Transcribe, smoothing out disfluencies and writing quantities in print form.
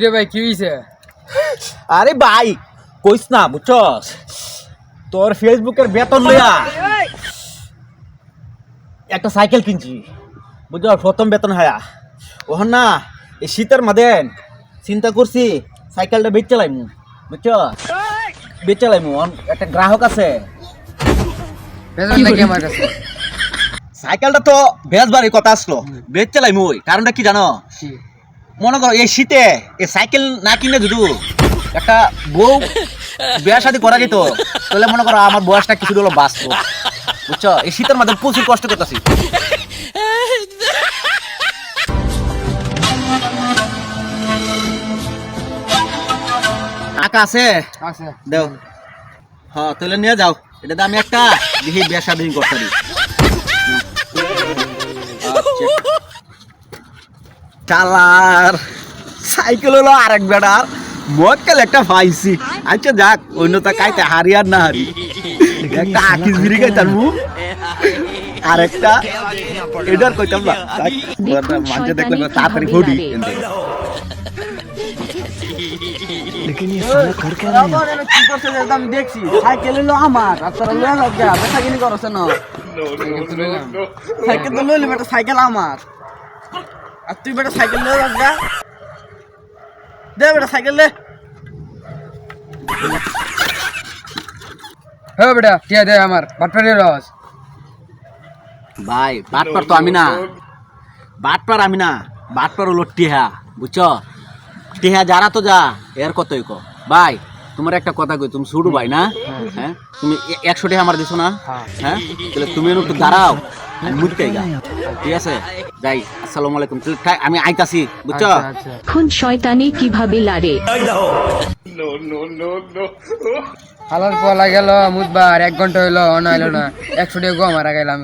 কিরে ভাই কি হইছে? আরে ভাই কইস না বুঝছস, তোর ফেসবুকের বেতন লইয়া একটা সাইকেল কিনছি বুঝছ, প্রথম বেতন হায়া ওহন না এই শীতের মাদেন চিন্তা করছি সাইকেলটা বেচ চালাইমু বুঝছ, বেচ চালাইমু। একটা গ্রাহক আছে, বেতন নাকি আমার কাছে? সাইকেলটা তো বেচবারই কথা আসলো, বেচ চালাইমু। ওই কারণটা কি জানো, মনে করো এই শীতে এই সাইকেল না কিনে যদি একটা বউ বিয়া শাদী করা যেত, তাহলে মনে করো আমার বয়সটা কিছু হলো বাঁচতো বুঝছো। এই শীতের মধ্যে প্রচুর কষ্ট করতেছি। টাকা আছে আছে দেও, হ্যাঁ তাহলে নিয়ে যাও। এটা আমি একটা দেখি বিয়া শাদী করতে পারি। চালার সাইকেল হলো আরেক বেড়ার মক্কেল একটা পাইছি। আচ্ছা যাক, অন্যটা কাইতে হারি আর না হারি, একটা আকিস বিড়ি খাইতাম আরেকটা এটার কইতাম না। মানুষে দেখলে তাড়াতাড়ি ফুটি আমি দেখছি সাইকেল হলো আমার, আর তোরা লয়ে যাও বেচা কিনি করছ না। সাইকেল তো লইলি বেটা, সাইকেল আমার, আর তুই বেটা সাইকেল লয়ে যাও দে বেটা সাইকেল দে। হ্যাঁ বেটা টিয়া দে আমার বাটপাড়ির রস। ভাই বাটপার তো আমি না, বাটপার আমি না, বাটপার হলো টিহা বুঝছো। টিহা যারা তো যা এর কতই কো। ভাই তোমার একটা কথা কই, তুমি ছোট ভাই না, হ্যাঁ তুমি 100 টাকা আমার দিছো না, হ্যাঁ তাহলে তুমি একটু দাঁড়াও, আমি মুটকাই গা, ঠিক আছে যাই। আসসালামু আলাইকুম, আমি আইতাছি বুঝছো। এখন শয়তানি কিভাবে লারে। হালার পলা গেল মুদবার 1 ঘন্টা হইলো, অন আইলো না, 100 টাকা গো মারা গেলাম।